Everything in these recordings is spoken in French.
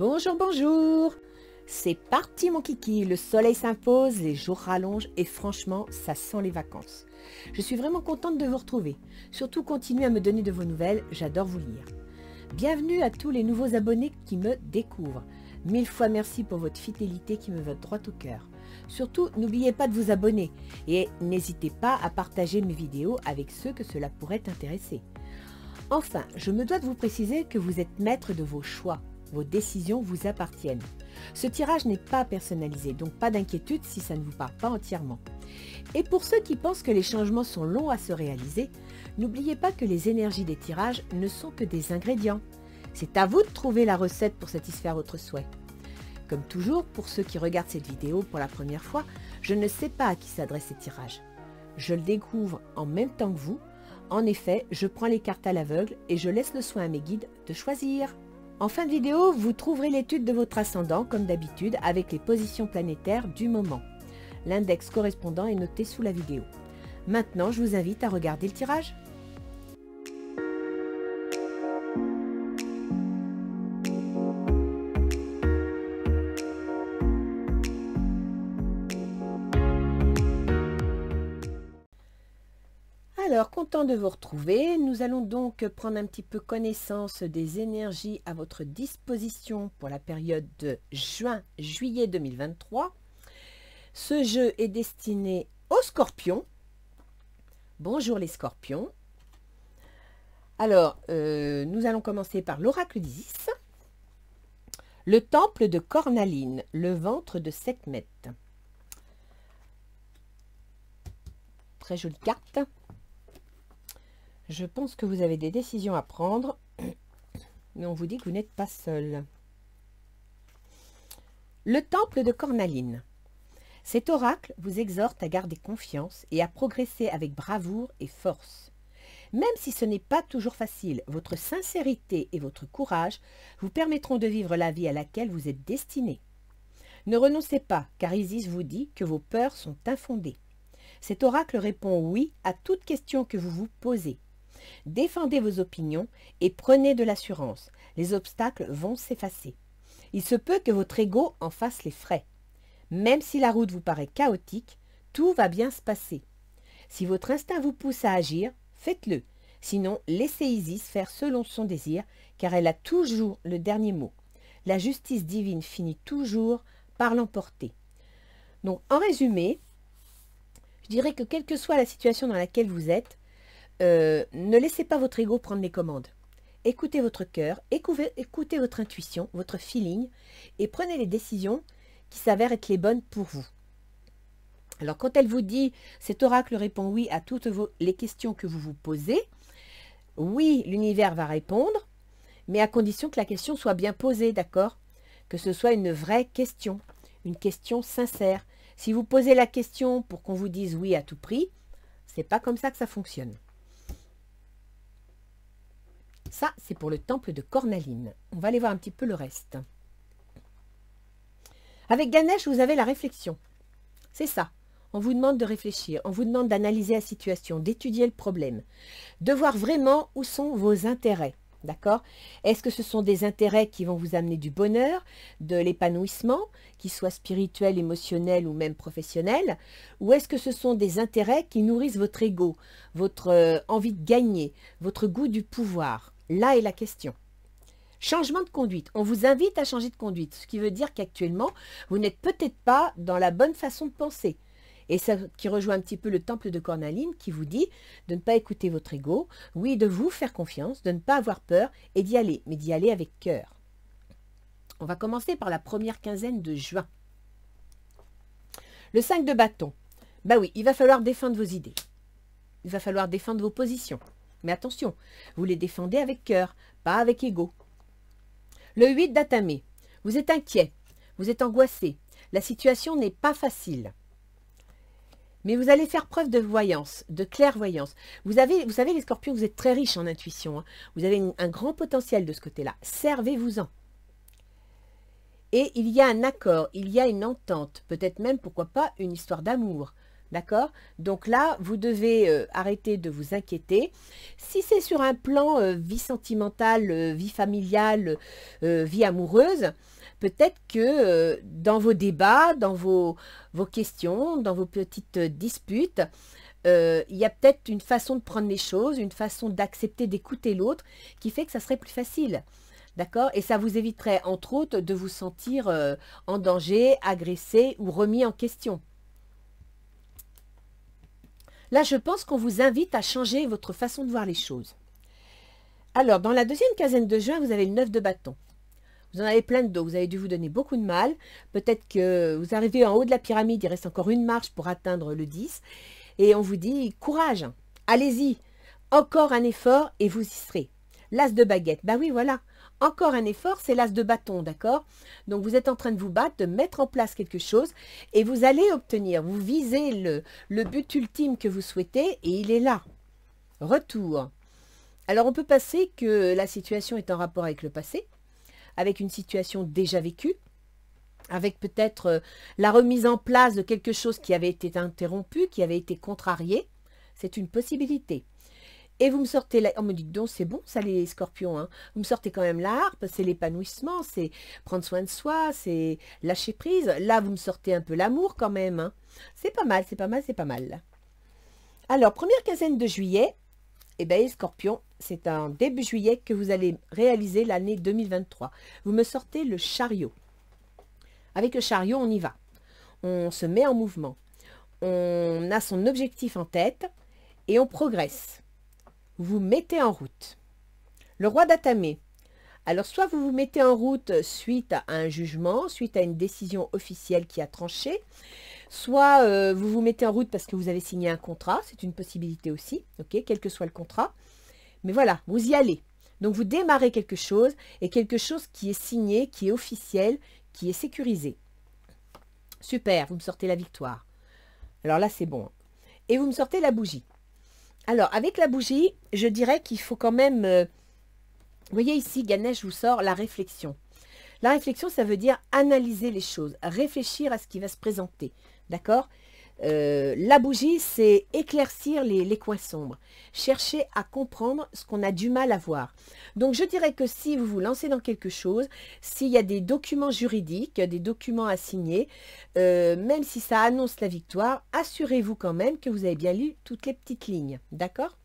Bonjour, bonjour. C'est parti mon kiki, le soleil s'impose, les jours rallongent et franchement, ça sent les vacances. Je suis vraiment contente de vous retrouver. Surtout continuez à me donner de vos nouvelles, j'adore vous lire. Bienvenue à tous les nouveaux abonnés qui me découvrent. 1000 fois merci pour votre fidélité qui me va droit au cœur. Surtout, n'oubliez pas de vous abonner et n'hésitez pas à partager mes vidéos avec ceux que cela pourrait intéresser. Enfin, je me dois de vous préciser que vous êtes maître de vos choix. Vos décisions vous appartiennent. Ce tirage n'est pas personnalisé, donc pas d'inquiétude si ça ne vous parle pas entièrement. Et pour ceux qui pensent que les changements sont longs à se réaliser, n'oubliez pas que les énergies des tirages ne sont que des ingrédients. C'est à vous de trouver la recette pour satisfaire votre souhait. Comme toujours, pour ceux qui regardent cette vidéo pour la première fois, je ne sais pas à qui s'adressent ces tirages. Je le découvre en même temps que vous. En effet, je prends les cartes à l'aveugle et je laisse le soin à mes guides de choisir. En fin de vidéo, vous trouverez l'étude de votre ascendant, comme d'habitude, avec les positions planétaires du moment. L'index correspondant est noté sous la vidéo. Maintenant, je vous invite à regarder le tirage. Alors, content de vous retrouver, nous allons donc prendre un petit peu connaissance des énergies à votre disposition pour la période de juin-juillet 2023. Ce jeu est destiné aux scorpions. Bonjour les scorpions. Alors, nous allons commencer par l'oracle d'Isis. Le temple de Cornaline, le ventre de Sekhmet. Très jolie carte. Je pense que vous avez des décisions à prendre, mais on vous dit que vous n'êtes pas seul. Le temple de Cornaline. Cet oracle vous exhorte à garder confiance et à progresser avec bravoure et force. Même si ce n'est pas toujours facile, votre sincérité et votre courage vous permettront de vivre la vie à laquelle vous êtes destiné. Ne renoncez pas, car Isis vous dit que vos peurs sont infondées. Cet oracle répond oui à toute question que vous vous posez. Défendez vos opinions et prenez de l'assurance. Les obstacles vont s'effacer. Il se peut que votre ego en fasse les frais. Même si la route vous paraît chaotique, tout va bien se passer. Si votre instinct vous pousse à agir, faites-le. Sinon, laissez Isis faire selon son désir, car elle a toujours le dernier mot. La justice divine finit toujours par l'emporter. Donc, en résumé, je dirais que quelle que soit la situation dans laquelle vous êtes, ne laissez pas votre ego prendre les commandes. Écoutez votre cœur, écoutez votre intuition, votre feeling et prenez les décisions qui s'avèrent être les bonnes pour vous. Alors quand elle vous dit, cet oracle répond oui à toutes les questions que vous vous posez, oui, l'univers va répondre, mais à condition que la question soit bien posée, d'accord? Que ce soit une vraie question, une question sincère. Si vous posez la question pour qu'on vous dise oui à tout prix, c'est pas comme ça que ça fonctionne. Ça, c'est pour le temple de Cornaline. On va aller voir un petit peu le reste. Avec Ganesh, vous avez la réflexion. C'est ça. On vous demande de réfléchir, on vous demande d'analyser la situation, d'étudier le problème, de voir vraiment où sont vos intérêts. D'accord? Est-ce que ce sont des intérêts qui vont vous amener du bonheur, de l'épanouissement, qu'ils soient spirituels, émotionnels ou même professionnels? Ou est-ce que ce sont des intérêts qui nourrissent votre ego, votre envie de gagner, votre goût du pouvoir? Là est la question. Changement de conduite. On vous invite à changer de conduite, ce qui veut dire qu'actuellement, vous n'êtes peut-être pas dans la bonne façon de penser. Et ça qui rejoint un petit peu le temple de Cornaline qui vous dit de ne pas écouter votre ego, oui, de vous faire confiance, de ne pas avoir peur et d'y aller, mais d'y aller avec cœur. On va commencer par la première quinzaine de juin. Le 5 de bâton. Bah oui, il va falloir défendre vos idées. Il va falloir défendre vos positions. Mais attention, vous les défendez avec cœur, pas avec ego. Le 8 d'atamé. Vous êtes inquiet, vous êtes angoissé. La situation n'est pas facile. Mais vous allez faire preuve de voyance, de clairvoyance. Vous savez les scorpions, vous êtes très riches en intuition. Hein. Vous avez un grand potentiel de ce côté-là. Servez-vous-en. Et il y a un accord, il y a une entente. Peut-être même, pourquoi pas, une histoire d'amour. D'accord? Donc là, vous devez arrêter de vous inquiéter. Si c'est sur un plan vie sentimentale, vie familiale, vie amoureuse, peut-être que dans vos débats, dans vos questions, dans vos petites disputes, il y a peut-être une façon de prendre les choses, une façon d'accepter, d'écouter l'autre, qui fait que ça serait plus facile. D'accord? Et ça vous éviterait, entre autres, de vous sentir en danger, agressé ou remis en question. Là, je pense qu'on vous invite à changer votre façon de voir les choses. Alors, dans la deuxième quinzaine de juin, vous avez le 9 de bâton. Vous en avez plein de dos, vous avez dû vous donner beaucoup de mal. Peut-être que vous arrivez en haut de la pyramide, il reste encore une marche pour atteindre le 10. Et on vous dit, courage, allez-y, encore un effort et vous y serez. L'as de baguette, ben oui, voilà. Encore un effort, c'est l'as de bâton, d'accord? Donc, vous êtes en train de vous battre, de mettre en place quelque chose et vous allez obtenir, vous visez le but ultime que vous souhaitez et il est là. Retour. Alors, on peut passer que la situation est en rapport avec le passé, avec une situation déjà vécue, avec peut-être la remise en place de quelque chose qui avait été interrompu, qui avait été contrarié. C'est une possibilité. Et vous me sortez, on me dit donc c'est bon ça les scorpions, hein. Vous me sortez quand même la harpe, c'est l'épanouissement, c'est prendre soin de soi, c'est lâcher prise. Là vous me sortez un peu l'amour quand même, hein. C'est pas mal, c'est pas mal, c'est pas mal. Alors première quinzaine de juillet, eh bien les scorpions, c'est un début juillet que vous allez réaliser l'année 2023. Vous me sortez le chariot. Avec le chariot on y va, on se met en mouvement, on a son objectif en tête et on progresse. Vous mettez en route. Le roi d'Atamé. Alors, soit vous vous mettez en route suite à un jugement, suite à une décision officielle qui a tranché, soit vous vous mettez en route parce que vous avez signé un contrat, c'est une possibilité aussi, ok, quel que soit le contrat. Mais voilà, vous y allez. Donc, vous démarrez quelque chose et quelque chose qui est signé, qui est officiel, qui est sécurisé. Super, vous me sortez la victoire. Alors là, c'est bon. Et vous me sortez la bougie. Alors, avec la bougie, je dirais qu'il faut quand même... vous voyez ici, Ganesh vous sort la réflexion. La réflexion, ça veut dire analyser les choses, réfléchir à ce qui va se présenter. D'accord? La bougie, c'est éclaircir les coins sombres. Chercher à comprendre ce qu'on a du mal à voir. Donc, je dirais que si vous vous lancez dans quelque chose, s'il y a des documents juridiques, des documents à signer, même si ça annonce la victoire, assurez-vous quand même que vous avez bien lu toutes les petites lignes. D'accord?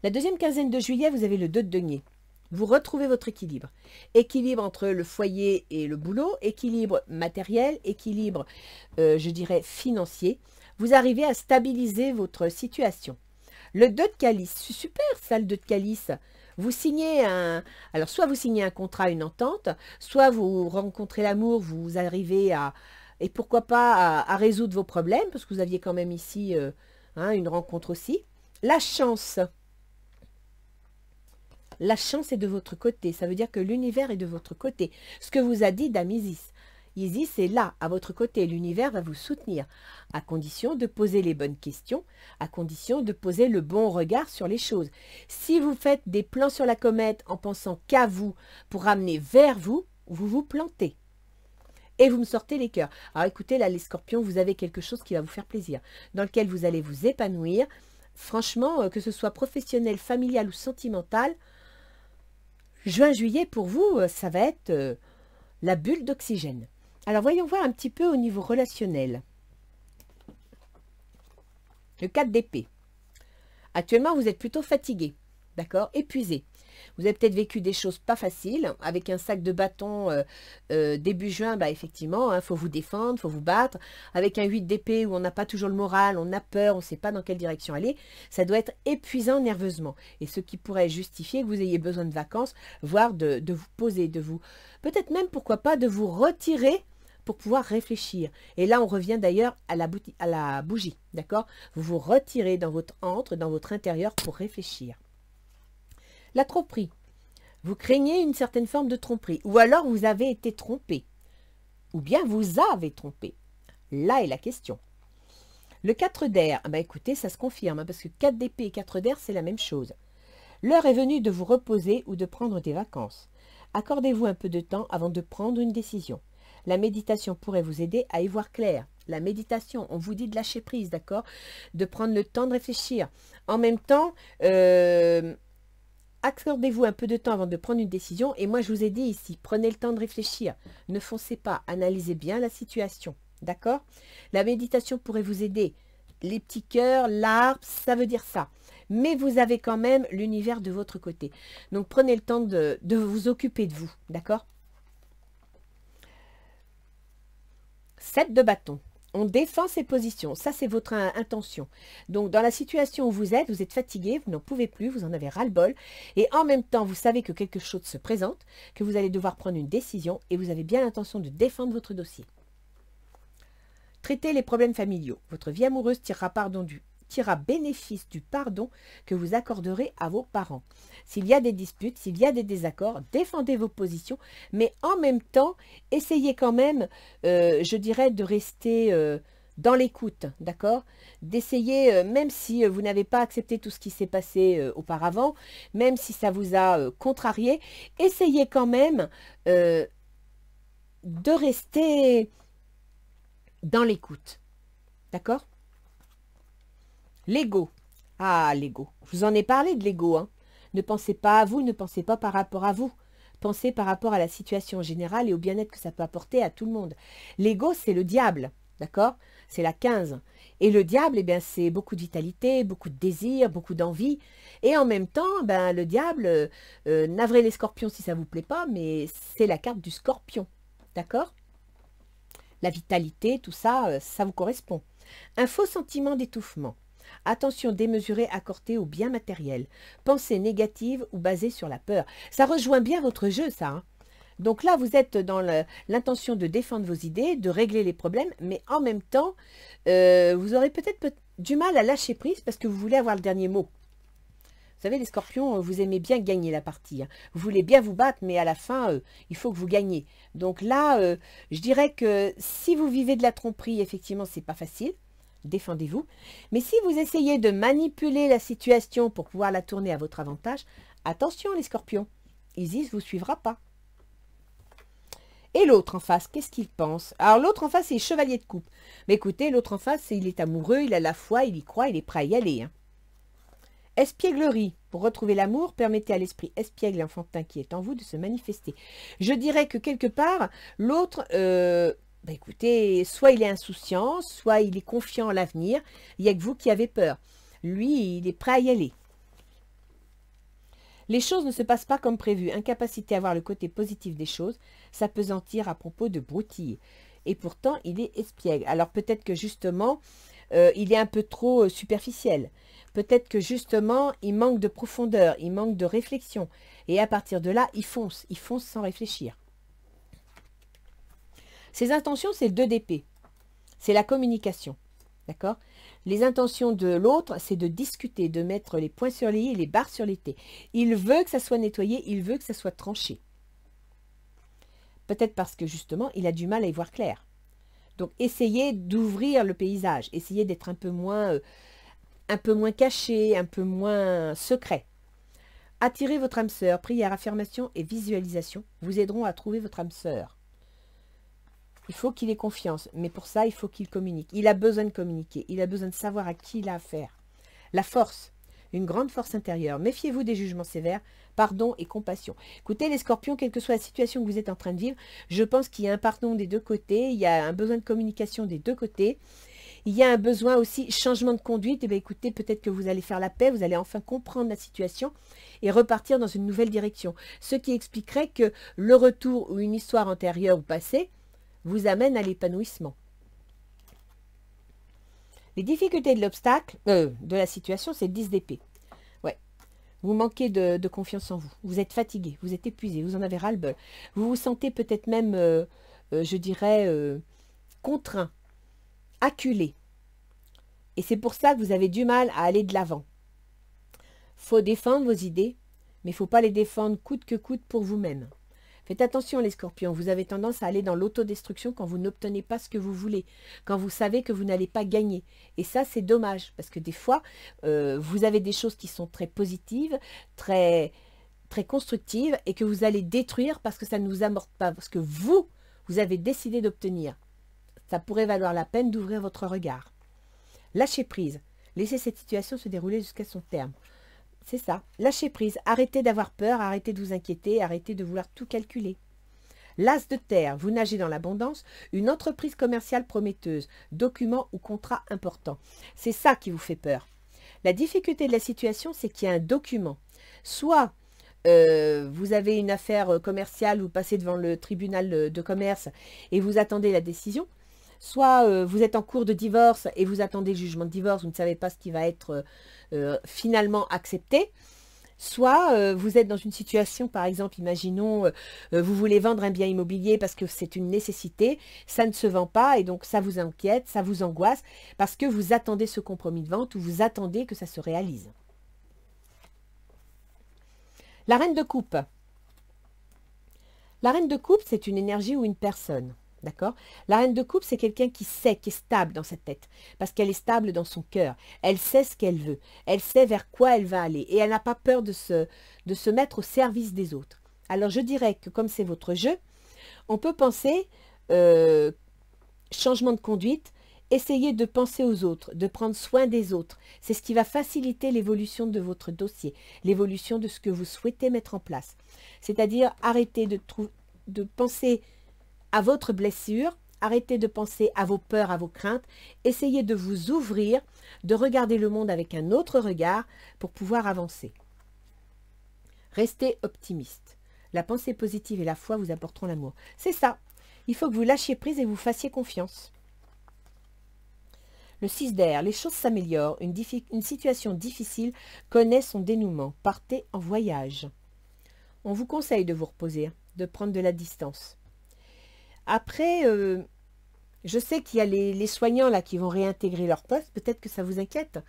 La deuxième quinzaine de juillet, vous avez le 2 de denier. Vous retrouvez votre équilibre. Équilibre entre le foyer et le boulot, équilibre matériel, équilibre, je dirais, financier. Vous arrivez à stabiliser votre situation. Le 2 de calice, c'est super ça, le 2 de calice. Vous signez un... Alors, soit vous signez un contrat, une entente, soit vous rencontrez l'amour, vous arrivez à... Et pourquoi pas à résoudre vos problèmes, parce que vous aviez quand même ici une rencontre aussi. La chance. La chance est de votre côté. Ça veut dire que l'univers est de votre côté. Ce que vous a dit Dame Isis. Isis est là, à votre côté. L'univers va vous soutenir, à condition de poser les bonnes questions, à condition de poser le bon regard sur les choses. Si vous faites des plans sur la comète en pensant qu'à vous, pour ramener vers vous, vous vous plantez. Et vous me sortez les cœurs. Alors écoutez, là, les scorpions, vous avez quelque chose qui va vous faire plaisir, dans lequel vous allez vous épanouir. Franchement, que ce soit professionnel, familial ou sentimental, juin-juillet, pour vous, ça va être la bulle d'oxygène. Alors, voyons voir un petit peu au niveau relationnel. Le 4 d'épée. Actuellement, vous êtes plutôt fatigué, d'accord, épuisé. Vous avez peut-être vécu des choses pas faciles. Avec un sac de bâton début juin, bah, effectivement, il faut vous défendre, il faut vous battre. Avec un 8 d'épée où on n'a pas toujours le moral, on a peur, on ne sait pas dans quelle direction aller, ça doit être épuisant nerveusement. Et ce qui pourrait justifier que vous ayez besoin de vacances, voire de vous poser, de vous... Peut-être même, pourquoi pas, de vous retirer pour pouvoir réfléchir. Et là, on revient d'ailleurs à la bougie, d'accord? Vous vous retirez dans votre antre, dans votre intérieur pour réfléchir. La tromperie. Vous craignez une certaine forme de tromperie. Ou alors vous avez été trompé. Ou bien vous avez trompé. Là est la question. Le 4 d'air. Ah bah écoutez, ça se confirme. Parce que 4 d'épée et 4 d'air, c'est la même chose. L'heure est venue de vous reposer ou de prendre des vacances. Accordez-vous un peu de temps avant de prendre une décision. La méditation pourrait vous aider à y voir clair. la méditation. On vous dit de lâcher prise, d'accord? De prendre le temps de réfléchir. En même temps, accordez-vous un peu de temps avant de prendre une décision. Et moi, je vous ai dit ici, prenez le temps de réfléchir. Ne foncez pas, analysez bien la situation, d'accord? La méditation pourrait vous aider. Les petits cœurs, l'arbre, ça veut dire ça. Mais vous avez quand même l'univers de votre côté. Donc, prenez le temps de vous occuper de vous, d'accord? 7 de bâton. On défend ses positions. Ça, c'est votre intention. Donc, dans la situation où vous êtes fatigué, vous n'en pouvez plus, vous en avez ras-le-bol. Et en même temps, vous savez que quelque chose se présente, que vous allez devoir prendre une décision et vous avez bien l'intention de défendre votre dossier. Traitez les problèmes familiaux. Votre vie amoureuse tirera bénéfice du pardon que vous accorderez à vos parents. S'il y a des disputes, s'il y a des désaccords, défendez vos positions, mais en même temps, essayez quand même, je dirais, de rester dans l'écoute, d'accord? D'essayer, même si vous n'avez pas accepté tout ce qui s'est passé auparavant, même si ça vous a contrarié, essayez quand même de rester dans l'écoute, d'accord? L'ego. Ah, l'ego. Je vous en ai parlé de l'ego. Hein. Ne pensez pas à vous, ne pensez pas par rapport à vous. Pensez par rapport à la situation générale et au bien-être que ça peut apporter à tout le monde. L'ego, c'est le diable, d'accord? C'est la 15. Et le diable, eh bien, c'est beaucoup de vitalité, beaucoup de désir, beaucoup d'envie. Et en même temps, ben, le diable, navrez les scorpions si ça ne vous plaît pas, mais c'est la carte du scorpion, d'accord? La vitalité, tout ça, ça vous correspond. Un faux sentiment d'étouffement. Attention démesurée accordée au bien matériel. Pensée négative ou basée sur la peur. Ça rejoint bien votre jeu, ça. Hein. Donc là, vous êtes dans l'intention de défendre vos idées, de régler les problèmes, mais en même temps, vous aurez peut-être du mal à lâcher prise parce que vous voulez avoir le dernier mot. Vous savez, les scorpions, vous aimez bien gagner la partie. Hein. Vous voulez bien vous battre, mais à la fin, il faut que vous gagnez. Donc là, je dirais que si vous vivez de la tromperie, effectivement, c'est pas facile. Défendez-vous. Mais si vous essayez de manipuler la situation pour pouvoir la tourner à votre avantage, attention les scorpions, Isis ne vous suivra pas. Et l'autre en face, qu'est-ce qu'il pense? Alors l'autre en face, c'est chevalier de coupe. Mais écoutez, l'autre en face, il est amoureux, il a la foi, il y croit, il est prêt à y aller. Hein. Espièglerie. Pour retrouver l'amour, permettez à l'esprit espiègle et enfantin qui est en vous de se manifester. Je dirais que quelque part, l'autre... Ben écoutez, soit il est insouciant, soit il est confiant en l'avenir. Il n'y a que vous qui avez peur. Lui, il est prêt à y aller. Les choses ne se passent pas comme prévu. Incapacité à voir le côté positif des choses, s'appesantir à propos de broutilles. Et pourtant, il est espiègle. Alors peut-être que justement, il est un peu trop superficiel. Peut-être que justement, il manque de profondeur, il manque de réflexion. Et à partir de là, il fonce sans réfléchir. Ses intentions, c'est le 2 d'épée. C'est la communication. D'accord? Les intentions de l'autre, c'est de discuter, de mettre les points sur les i et les barres sur les t. Il veut que ça soit nettoyé, il veut que ça soit tranché. Peut-être parce que justement, il a du mal à y voir clair. Donc, essayez d'ouvrir le paysage. Essayez d'être un peu moins caché, un peu moins secret. Attirez votre âme sœur. Prière, affirmation et visualisation vous aideront à trouver votre âme sœur. Il faut qu'il ait confiance, mais pour ça, il faut qu'il communique. Il a besoin de communiquer, il a besoin de savoir à qui il a affaire. La force, une grande force intérieure. Méfiez-vous des jugements sévères, pardon et compassion. Écoutez les scorpions, quelle que soit la situation que vous êtes en train de vivre, je pense qu'il y a un pardon des deux côtés, il y a un besoin de communication des deux côtés. Il y a un besoin aussi, changement de conduite. Eh bien, écoutez, peut-être que vous allez faire la paix, vous allez enfin comprendre la situation et repartir dans une nouvelle direction. Ce qui expliquerait que le retour ou une histoire antérieure ou passée vous amène à l'épanouissement. Les difficultés de l'obstacle, de la situation, c'est le 10 d'épée. Ouais. Vous manquez de confiance en vous. Vous êtes fatigué, vous êtes épuisé, vous en avez ras-le-bol. Vous vous sentez peut-être même, je dirais, contraint, acculé. Et c'est pour ça que vous avez du mal à aller de l'avant. Faut défendre vos idées, mais il ne faut pas les défendre coûte que coûte pour vous-même. Faites attention les scorpions, vous avez tendance à aller dans l'autodestruction quand vous n'obtenez pas ce que vous voulez, quand vous savez que vous n'allez pas gagner. Et ça, c'est dommage, parce que des fois, vous avez des choses qui sont très positives, très constructives, et que vous allez détruire parce que ça ne vous amorte pas, parce que vous avez décidé d'obtenir. Ça pourrait valoir la peine d'ouvrir votre regard. Lâchez prise. Laissez cette situation se dérouler jusqu'à son terme. C'est ça. Lâchez prise. Arrêtez d'avoir peur, arrêtez de vous inquiéter, arrêtez de vouloir tout calculer. L'as de terre, vous nagez dans l'abondance, une entreprise commerciale prometteuse, document ou contrat important. C'est ça qui vous fait peur. La difficulté de la situation, c'est qu'il y a un document. Soit vous avez une affaire commerciale, vous passez devant le tribunal de commerce et vous attendez la décision. Soit vous êtes en cours de divorce et vous attendez le jugement de divorce, vous ne savez pas ce qui va être finalement accepté. Soit vous êtes dans une situation, par exemple, imaginons, vous voulez vendre un bien immobilier parce que c'est une nécessité, ça ne se vend pas et donc ça vous inquiète, ça vous angoisse parce que vous attendez ce compromis de vente ou vous attendez que ça se réalise. La reine de coupe. La reine de coupe, c'est une énergie ou une personne. D'accord? La reine de coupe, c'est quelqu'un qui sait, qui est stable dans sa tête, parce qu'elle est stable dans son cœur. Elle sait ce qu'elle veut, elle sait vers quoi elle va aller, et elle n'a pas peur de se mettre au service des autres. Alors je dirais que comme c'est votre jeu, on peut penser changement de conduite, essayez de penser aux autres, de prendre soin des autres. C'est ce qui va faciliter l'évolution de votre dossier, l'évolution de ce que vous souhaitez mettre en place. C'est-à-dire arrêtez de penser à votre blessure, arrêtez de penser à vos peurs, à vos craintes, essayez de vous ouvrir, de regarder le monde avec un autre regard pour pouvoir avancer. Restez optimiste. La pensée positive et la foi vous apporteront l'amour. C'est ça. Il faut que vous lâchiez prise et vous fassiez confiance. Le 6 d'air, les choses s'améliorent. Une situation difficile connaît son dénouement. Partez en voyage. On vous conseille de vous reposer, de prendre de la distance. Après, je sais qu'il y a les soignants là qui vont réintégrer leur poste. Peut-être que ça vous inquiète.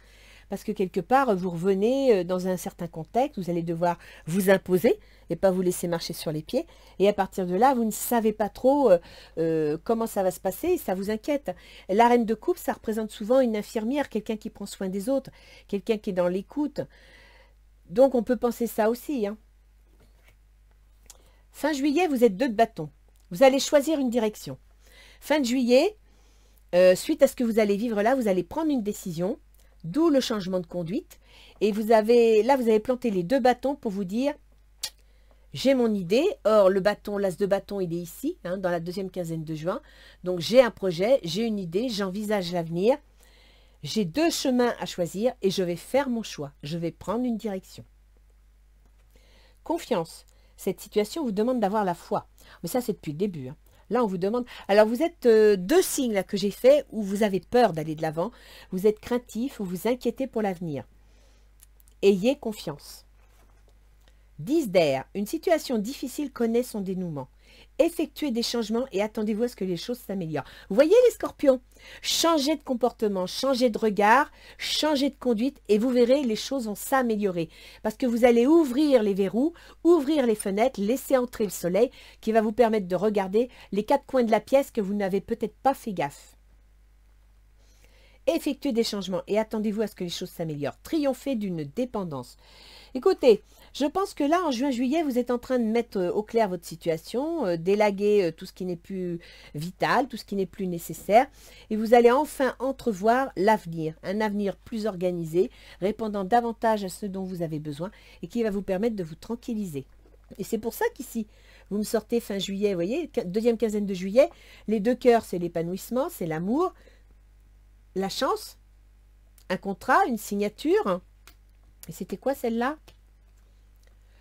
Parce que quelque part, vous revenez dans un certain contexte. Vous allez devoir vous imposer et pas vous laisser marcher sur les pieds. Et à partir de là, vous ne savez pas trop comment ça va se passer et ça vous inquiète. La reine de coupe, ça représente souvent une infirmière, quelqu'un qui prend soin des autres, quelqu'un qui est dans l'écoute. Donc, on peut penser ça aussi, hein. Fin juillet, vous êtes 2 de bâton. Vous allez choisir une direction. Fin de juillet, suite à ce que vous allez vivre là, vous allez prendre une décision, d'où le changement de conduite. Et vous avez planté les 2 bâtons pour vous dire, j'ai mon idée. Or, le bâton, l'as de bâton, il est ici, hein, dans la 2e quinzaine de juin. Donc, j'ai un projet, j'ai une idée, j'envisage l'avenir. J'ai 2 chemins à choisir et je vais faire mon choix. Je vais prendre une direction. Confiance. Cette situation vous demande d'avoir la foi. Mais ça, c'est depuis le début. Hein. Là, on vous demande... Alors, vous êtes 2 signes là, que j'ai fait où vous avez peur d'aller de l'avant. Vous êtes craintif ou vous inquiétez pour l'avenir. Ayez confiance. 10 d'air. Une situation difficile connaît son dénouement. Effectuez des changements et attendez-vous à ce que les choses s'améliorent. Vous voyez les scorpions? Changez de comportement, changez de regard, changez de conduite et vous verrez, les choses vont s'améliorer. Parce que vous allez ouvrir les verrous, ouvrir les fenêtres, laisser entrer le soleil qui va vous permettre de regarder les 4 coins de la pièce que vous n'avez peut-être pas fait gaffe. Effectuez des changements et attendez-vous à ce que les choses s'améliorent. Triomphez d'une dépendance. Écoutez, je pense que là, en juin-juillet, vous êtes en train de mettre au clair votre situation, d'élaguer tout ce qui n'est plus vital, tout ce qui n'est plus nécessaire, et vous allez enfin entrevoir l'avenir, un avenir plus organisé, répondant davantage à ce dont vous avez besoin, et qui va vous permettre de vous tranquilliser. Et c'est pour ça qu'ici, vous me sortez fin juillet, vous voyez, 2e quinzaine de juillet, les 2 cœurs, c'est l'épanouissement, c'est l'amour, la chance, un contrat, une signature. Et c'était quoi celle-là?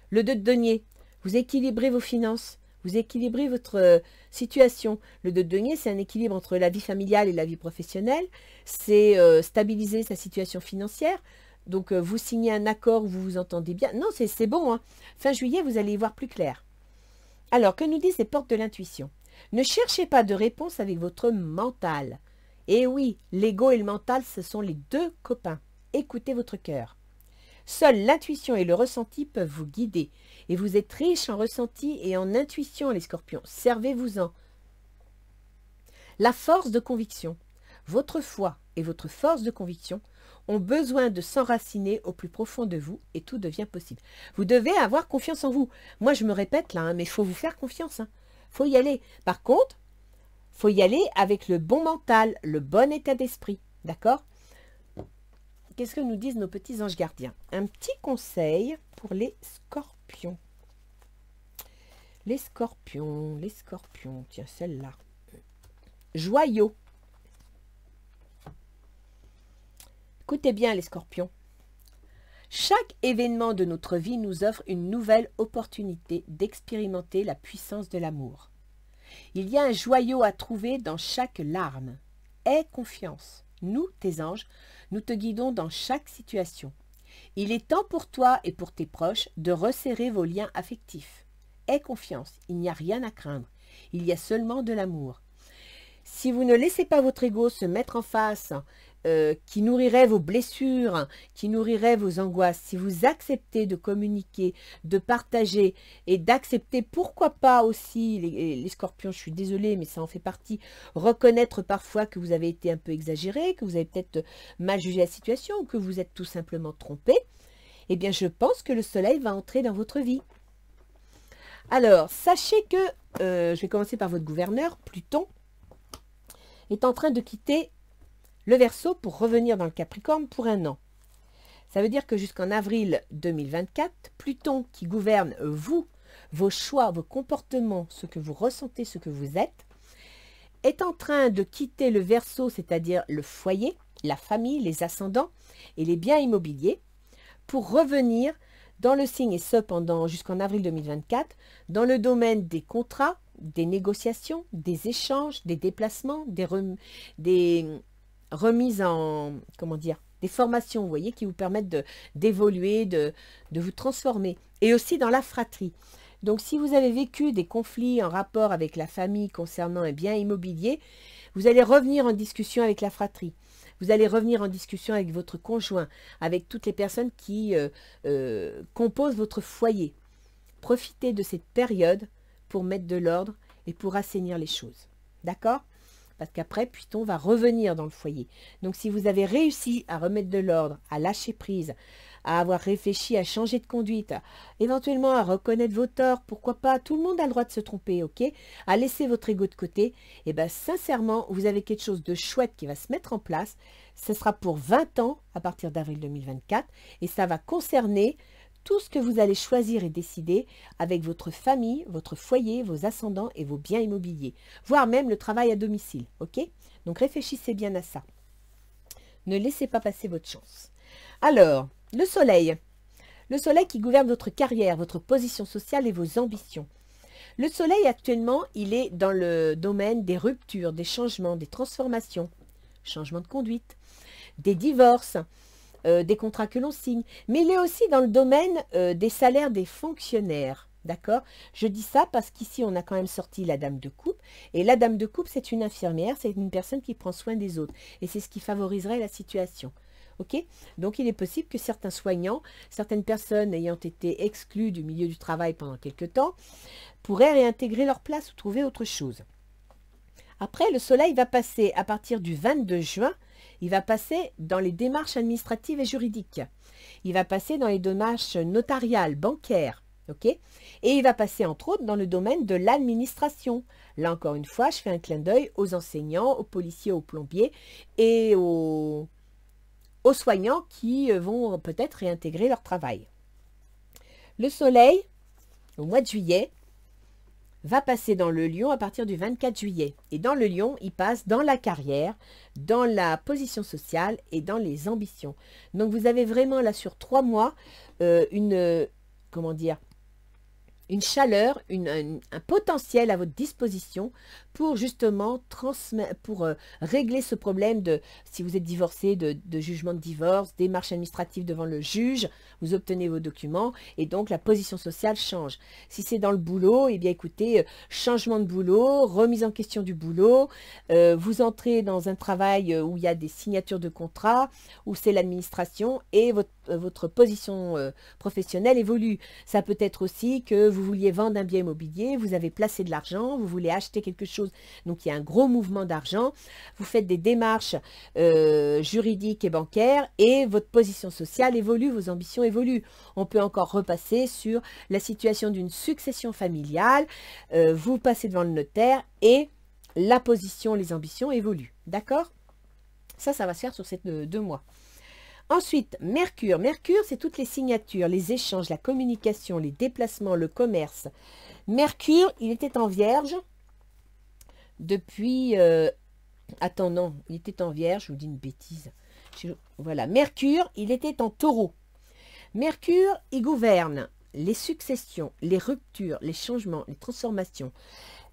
Le 2 de denier. Vous équilibrez vos finances. Vous équilibrez votre situation. Le 2 de denier, c'est un équilibre entre la vie familiale et la vie professionnelle. C'est stabiliser sa situation financière. Donc, vous signez un accord où vous vous entendez bien. Non, c'est bon. Hein. Fin juillet, vous allez y voir plus clair. Alors, que nous disent les portes de l'intuition? Ne cherchez pas de réponse avec votre mental. Et oui, l'ego et le mental, ce sont les 2 copains. Écoutez votre cœur. Seule l'intuition et le ressenti peuvent vous guider. Et vous êtes riche en ressenti et en intuition, les scorpions. Servez-vous-en. La force de conviction. Votre foi et votre force de conviction ont besoin de s'enraciner au plus profond de vous et tout devient possible. Vous devez avoir confiance en vous. Moi, je me répète là, hein, mais il faut vous faire confiance. Il faut y aller. Par contre, faut y aller avec le bon mental, le bon état d'esprit. D'accord? Qu'est-ce que nous disent nos petits anges gardiens? Un petit conseil pour les scorpions. Les scorpions, tiens, celle-là. Joyaux. Écoutez bien les scorpions. Chaque événement de notre vie nous offre une nouvelle opportunité d'expérimenter la puissance de l'amour. Il y a un joyau à trouver dans chaque larme. Aie confiance. Nous, tes anges, nous te guidons dans chaque situation. Il est temps pour toi et pour tes proches de resserrer vos liens affectifs. Aie confiance, il n'y a rien à craindre. Il y a seulement de l'amour. Si vous ne laissez pas votre ego se mettre en face, qui nourrirait vos blessures, qui nourrirait vos angoisses, si vous acceptez de communiquer, de partager et d'accepter, pourquoi pas aussi, les scorpions, je suis désolée, mais ça en fait partie, reconnaître parfois que vous avez été un peu exagéré, que vous avez peut-être mal jugé la situation, ou que vous êtes tout simplement trompé, eh bien je pense que le soleil va entrer dans votre vie. Alors, sachez que, je vais commencer par votre gouverneur, Pluton, est en train de quitter le Verseau pour revenir dans le Capricorne pour 1 an. Ça veut dire que jusqu'en avril 2024, Pluton qui gouverne vous, vos choix, vos comportements, ce que vous ressentez, ce que vous êtes, est en train de quitter le Verseau, c'est-à-dire le foyer, la famille, les ascendants et les biens immobiliers, pour revenir dans le signe, et ce pendant jusqu'en avril 2024, dans le domaine des contrats, des négociations, des échanges, des déplacements, des remises en, comment dire, des formations, vous voyez, qui vous permettent d'évoluer, de vous transformer. Et aussi dans la fratrie. Donc, si vous avez vécu des conflits en rapport avec la famille concernant un bien immobilier, vous allez revenir en discussion avec la fratrie. Vous allez revenir en discussion avec votre conjoint, avec toutes les personnes qui composent votre foyer. Profitez de cette période pour mettre de l'ordre et pour assainir les choses. D'accord? Parce qu'après, Pluton va revenir dans le foyer. Donc, si vous avez réussi à remettre de l'ordre, à lâcher prise, à avoir réfléchi, à changer de conduite, éventuellement à reconnaître vos torts, pourquoi pas, tout le monde a le droit de se tromper, ok? À laisser votre ego de côté, et bien sincèrement, vous avez quelque chose de chouette qui va se mettre en place. Ce sera pour 20 ans à partir d'avril 2024 et ça va concerner tout ce que vous allez choisir et décider avec votre famille, votre foyer, vos ascendants et vos biens immobiliers, voire même le travail à domicile, ok? Donc réfléchissez bien à ça. Ne laissez pas passer votre chance. Alors, le soleil qui gouverne votre carrière, votre position sociale et vos ambitions. Le soleil actuellement, il est dans le domaine des ruptures, des changements, des transformations, changement de conduite, des divorces, des contrats que l'on signe, mais il est aussi dans le domaine des salaires des fonctionnaires, d'accord? Je dis ça parce qu'ici, on a quand même sorti la dame de coupe, et la dame de coupe, c'est une infirmière, c'est une personne qui prend soin des autres, et c'est ce qui favoriserait la situation. Ok? Donc, il est possible que certains soignants, certaines personnes ayant été exclues du milieu du travail pendant quelque temps, pourraient réintégrer leur place ou trouver autre chose. Après, le soleil va passer à partir du 22 juin, il va passer dans les démarches administratives et juridiques. Il va passer dans les démarches notariales, bancaires. Ok? Et il va passer entre autres dans le domaine de l'administration. Là encore une fois, je fais un clin d'œil aux enseignants, aux policiers, aux plombiers et aux soignants qui vont peut-être réintégrer leur travail. Le soleil, au mois de juillet, va passer dans le lion à partir du 24 juillet. Et dans le lion, il passe dans la carrière, dans la position sociale et dans les ambitions. Donc vous avez vraiment là sur 3 mois comment dire, une chaleur, un potentiel à votre disposition pour justement régler ce problème de, si vous êtes divorcé, de jugement de divorce, démarche administrative devant le juge, vous obtenez vos documents et donc la position sociale change. Si c'est dans le boulot, eh bien écoutez, changement de boulot, remise en question du boulot, vous entrez dans un travail où il y a des signatures de contrats, où c'est l'administration et votre position professionnelle évolue. Ça peut être aussi que vous vouliez vendre un bien immobilier, vous avez placé de l'argent, vous voulez acheter quelque chose, donc il y a un gros mouvement d'argent, vous faites des démarches juridiques et bancaires et votre position sociale évolue, vos ambitions évoluent. On peut encore repasser sur la situation d'une succession familiale, vous passez devant le notaire et la position, les ambitions évoluent. D'accord? Ça va se faire sur ces 2 mois. Ensuite, Mercure. Mercure, c'est toutes les signatures, les échanges, la communication, les déplacements, le commerce. Mercure, il était en Vierge depuis... attends, non, il était en Vierge, je vous dis une bêtise. Voilà, Mercure, il était en Taureau. Mercure, il gouverne les successions, les ruptures, les changements, les transformations,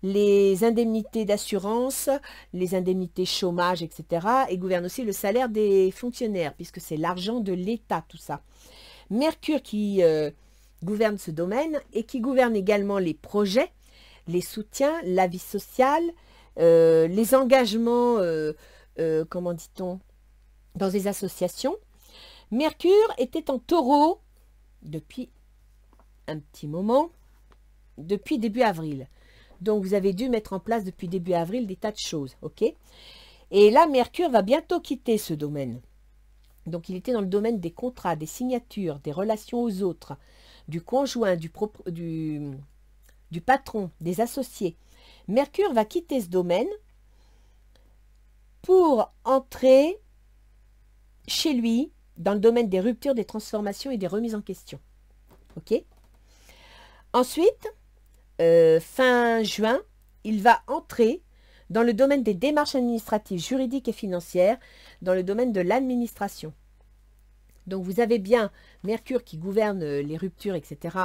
les indemnités d'assurance, les indemnités chômage, etc. Et gouverne aussi le salaire des fonctionnaires, puisque c'est l'argent de l'État, tout ça. Mercure qui gouverne ce domaine et qui gouverne également les projets, les soutiens, la vie sociale, les engagements, comment dit-on, dans des associations. Mercure était en Taureau depuis un petit moment, depuis début avril. Donc, vous avez dû mettre en place depuis début avril des tas de choses, ok? Et là, Mercure va bientôt quitter ce domaine. Donc, il était dans le domaine des contrats, des signatures, des relations aux autres, du conjoint, du patron, des associés. Mercure va quitter ce domaine pour entrer chez lui dans le domaine des ruptures, des transformations et des remises en question. Ok? Ensuite, fin juin, il va entrer dans le domaine des démarches administratives, juridiques et financières, dans le domaine de l'administration. Donc, vous avez bien Mercure qui gouverne les ruptures, etc.,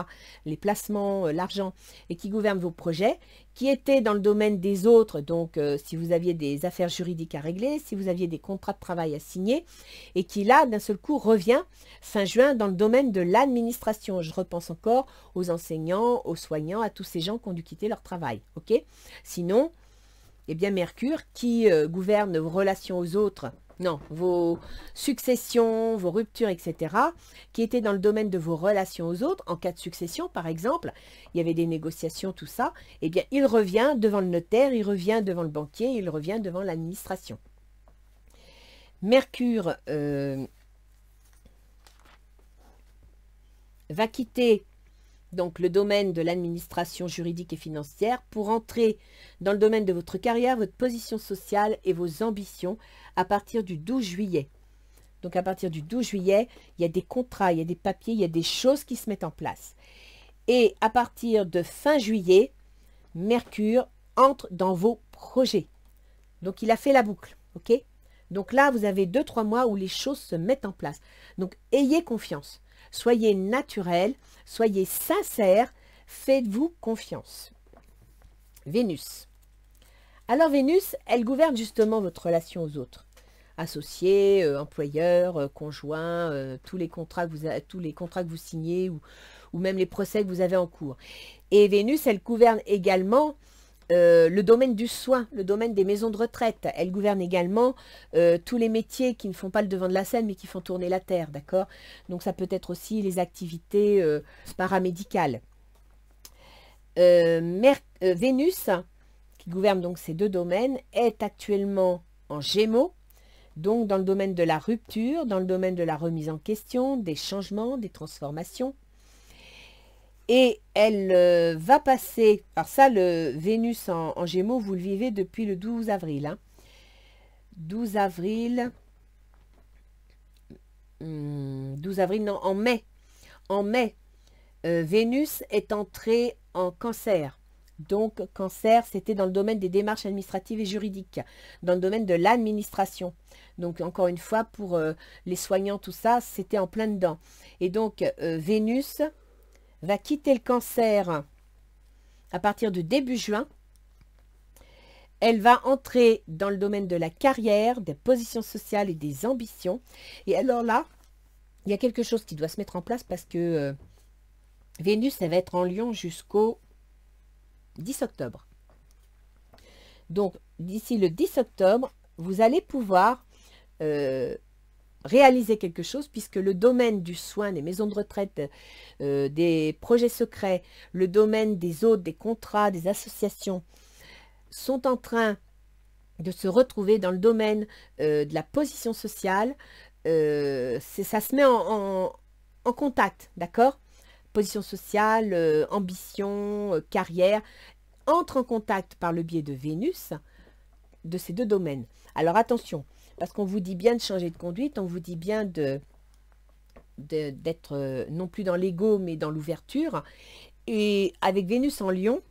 les placements, l'argent, et qui gouverne vos projets, qui était dans le domaine des autres, donc si vous aviez des affaires juridiques à régler, si vous aviez des contrats de travail à signer, et qui là, d'un seul coup, revient fin juin dans le domaine de l'administration. Je repense encore aux enseignants, aux soignants, à tous ces gens qui ont dû quitter leur travail. Ok? Sinon, eh bien Mercure qui gouverne vos relations aux autres, non, vos successions, vos ruptures, etc., qui étaient dans le domaine de vos relations aux autres, en cas de succession, par exemple, il y avait des négociations, tout ça, eh bien, il revient devant le notaire, il revient devant le banquier, il revient devant l'administration. Mercure va quitter donc le domaine de l'administration juridique et financière pour entrer dans le domaine de votre carrière, votre position sociale et vos ambitions à partir du 12 juillet. Donc à partir du 12 juillet, il y a des contrats, il y a des papiers, il y a des choses qui se mettent en place. Et à partir de fin juillet, Mercure entre dans vos projets. Donc il a fait la boucle, ok? Donc là, vous avez 2-3 mois où les choses se mettent en place. Donc ayez confiance. Soyez naturel, soyez sincère, faites-vous confiance. Vénus. Alors Vénus, elle gouverne justement votre relation aux autres. Associés, employeurs, conjoints, tous les contrats que vous signez ou même les procès que vous avez en cours. Et Vénus, elle gouverne également le domaine du soin, le domaine des maisons de retraite. Elle gouverne également tous les métiers qui ne font pas le devant de la scène, mais qui font tourner la terre, d'accord? Donc ça peut être aussi les activités paramédicales. Vénus, qui gouverne donc ces 2 domaines, est actuellement en Gémeaux, donc dans le domaine de la rupture, dans le domaine de la remise en question, des changements, des transformations. Et elle va passer, alors ça, le Vénus en Gémeaux, vous le vivez depuis le 12 avril. Hein. 12 avril, non, en mai. En mai, Vénus est entrée en Cancer. Donc, Cancer, c'était dans le domaine des démarches administratives et juridiques, dans le domaine de l'administration. Donc, encore une fois, pour les soignants, tout ça, c'était en plein dedans. Et donc, Vénus va quitter le Cancer à partir de début juin. Elle va entrer dans le domaine de la carrière, des positions sociales et des ambitions. Et alors là, il y a quelque chose qui doit se mettre en place parce que Vénus, elle va être en Lion jusqu'au 10 octobre. Donc, d'ici le 10 octobre, vous allez pouvoir réaliser quelque chose puisque le domaine du soin, des maisons de retraite, des projets secrets, le domaine des autres, des contrats, des associations sont en train de se retrouver dans le domaine de la position sociale. Ça se met en contact, d'accord? Position sociale, ambition, carrière, entre en contact par le biais de Vénus de ces deux domaines. Alors attention, parce qu'on vous dit bien de changer de conduite, on vous dit bien d'être non plus dans l'ego, mais dans l'ouverture. Et avec Vénus en Lion,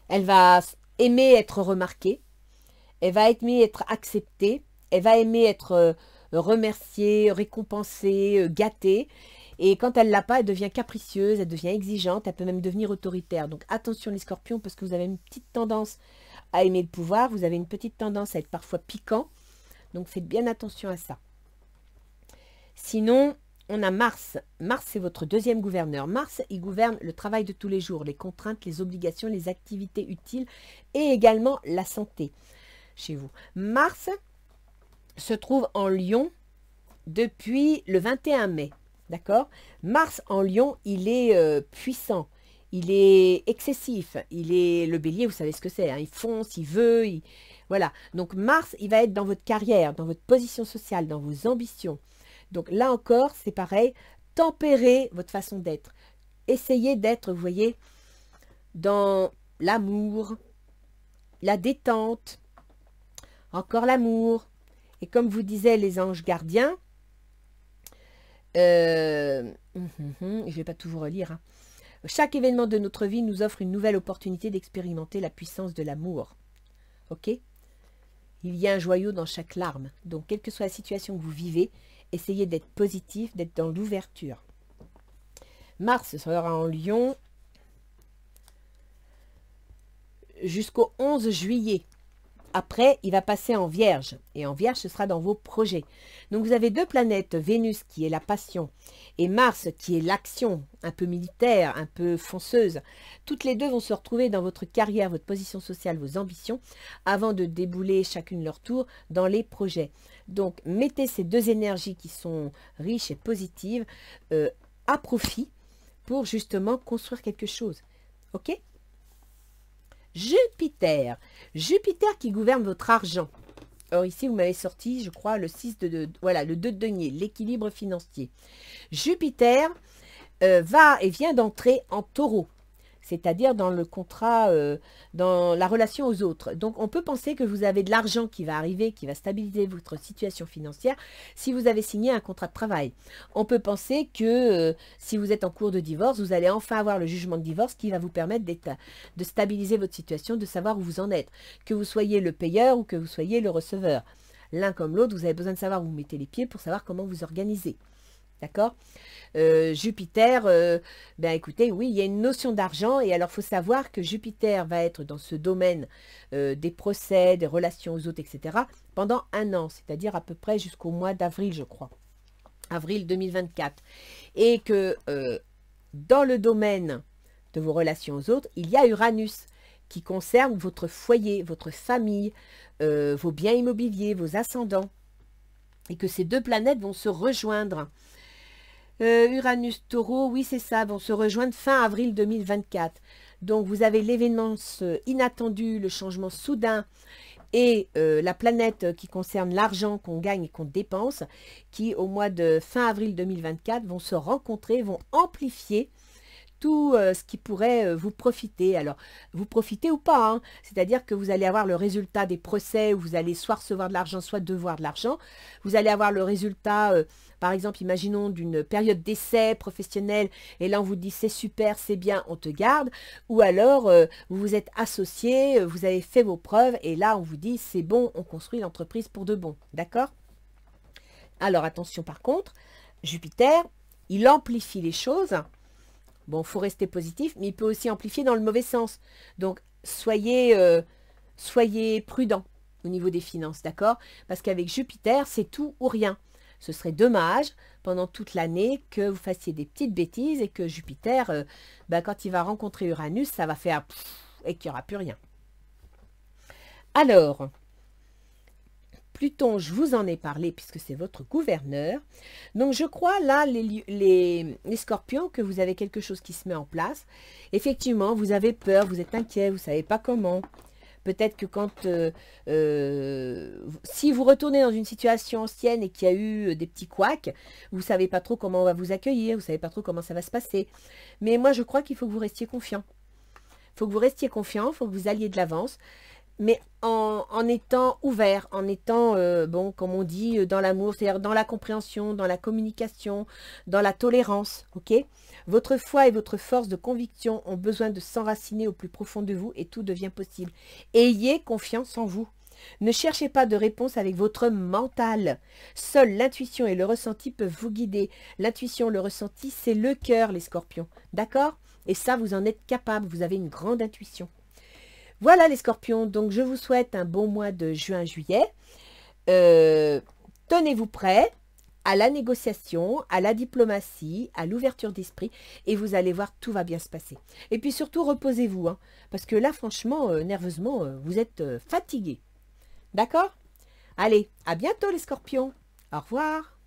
elle va aimer être remarquée, elle va aimer être acceptée, elle va aimer être remerciée, récompensée, gâtée. Et quand elle ne l'a pas, elle devient capricieuse, elle devient exigeante, elle peut même devenir autoritaire. Donc attention les scorpions, parce que vous avez une petite tendance à aimer le pouvoir, vous avez une petite tendance à être parfois piquant. Donc faites bien attention à ça. Sinon, on a Mars. Mars, c'est votre deuxième gouverneur. Mars, il gouverne le travail de tous les jours, les contraintes, les obligations, les activités utiles et également la santé chez vous. Mars se trouve en Lion depuis le 21 mai. D'accord? Mars en Lion, il est puissant, il est excessif, il est le bélier, vous savez ce que c'est, hein, il fonce, il veut, voilà. Donc Mars, il va être dans votre carrière, dans votre position sociale, dans vos ambitions. Donc là encore, c'est pareil, tempérez votre façon d'être. Essayez d'être, vous voyez, dans l'amour, la détente, encore l'amour. Et comme vous disaient les anges gardiens, je ne vais pas tout vous relire. Hein. Chaque événement de notre vie nous offre une nouvelle opportunité d'expérimenter la puissance de l'amour. Ok? Il y a un joyau dans chaque larme. Donc, quelle que soit la situation que vous vivez, essayez d'être positif, d'être dans l'ouverture. Mars sera en Lion jusqu'au 11 juillet. Après, il va passer en Vierge. Et en Vierge, ce sera dans vos projets. Donc, vous avez deux planètes, Vénus qui est la passion et Mars qui est l'action, un peu militaire, un peu fonceuse. Toutes les deux vont se retrouver dans votre carrière, votre position sociale, vos ambitions, avant de débouler chacune leur tour dans les projets. Donc, mettez ces deux énergies qui sont riches et positives à profit pour justement construire quelque chose. Ok ? Jupiter. Jupiter qui gouverne votre argent. Or ici, vous m'avez sorti, je crois, le 6 voilà, le 2 de denier, l'équilibre financier. Jupiter va et vient d'entrer en taureau, c'est-à-dire dans le contrat, dans la relation aux autres. Donc, on peut penser que vous avez de l'argent qui va arriver, qui va stabiliser votre situation financière si vous avez signé un contrat de travail. On peut penser que si vous êtes en cours de divorce, vous allez enfin avoir le jugement de divorce qui va vous permettre de stabiliser votre situation, de savoir où vous en êtes, que vous soyez le payeur ou que vous soyez le receveur. L'un comme l'autre, vous avez besoin de savoir où vous mettez les pieds pour savoir comment vous organisez. D'accord? Jupiter, ben écoutez, oui, il y a une notion d'argent et alors il faut savoir que Jupiter va être dans ce domaine des procès, des relations aux autres, etc. pendant un an, c'est-à-dire à peu près jusqu'au mois d'avril, je crois. Avril 2024. Et que dans le domaine de vos relations aux autres, il y a Uranus qui concerne votre foyer, votre famille, vos biens immobiliers, vos ascendants. Et que ces deux planètes vont se rejoindre. Uranus Taureau, oui c'est ça, vont se rejoindre fin avril 2024. Donc vous avez l'événement inattendu, le changement soudain et la planète qui concerne l'argent qu'on gagne et qu'on dépense, qui au mois de fin avril 2024 vont se rencontrer, vont amplifier tout ce qui pourrait vous profiter. Alors, vous profitez ou pas, hein. C'est-à-dire que vous allez avoir le résultat des procès où vous allez soit recevoir de l'argent, soit devoir de l'argent. Vous allez avoir le résultat, par exemple, imaginons d'une période d'essai professionnel, et là on vous dit c'est super, c'est bien, on te garde. Ou alors, vous vous êtes associé, vous avez fait vos preuves, et là on vous dit c'est bon, on construit l'entreprise pour de bon. D'accord? Alors, attention par contre, Jupiter, il amplifie les choses. Bon, il faut rester positif, mais il peut aussi amplifier dans le mauvais sens. Donc, soyez prudent au niveau des finances, d'accord? Parce qu'avec Jupiter, c'est tout ou rien. Ce serait dommage pendant toute l'année que vous fassiez des petites bêtises et que Jupiter, quand il va rencontrer Uranus, ça va faire et qu'il n'y aura plus rien. Alors, Pluton, je vous en ai parlé puisque c'est votre gouverneur. Donc, je crois là, les scorpions, que vous avez quelque chose qui se met en place. Effectivement, vous avez peur, vous êtes inquiet, vous ne savez pas comment. Peut-être que quand, si vous retournez dans une situation ancienne et qu'il y a eu des petits couacs, vous ne savez pas trop comment on va vous accueillir, vous ne savez pas trop comment ça va se passer. Mais moi, je crois qu'il faut que vous restiez confiant. Il faut que vous restiez confiant, il faut que vous alliez de l'avance. mais en étant ouvert, en étant, bon, comme on dit, dans l'amour, c'est-à-dire dans la compréhension, dans la communication, dans la tolérance, ok? Votre foi et votre force de conviction ont besoin de s'enraciner au plus profond de vous et tout devient possible. Ayez confiance en vous. Ne cherchez pas de réponse avec votre mental. Seule l'intuition et le ressenti peuvent vous guider. L'intuition, le ressenti, c'est le cœur, les scorpions. D'accord? Et ça, vous en êtes capable. Vous avez une grande intuition. Voilà les scorpions, donc je vous souhaite un bon mois de juin-juillet. Tenez-vous prêts à la négociation, à la diplomatie, à l'ouverture d'esprit et vous allez voir, tout va bien se passer. Et puis surtout, reposez-vous, hein, parce que là, franchement, nerveusement, vous êtes fatigués. D'accord? Allez, à bientôt les scorpions. Au revoir.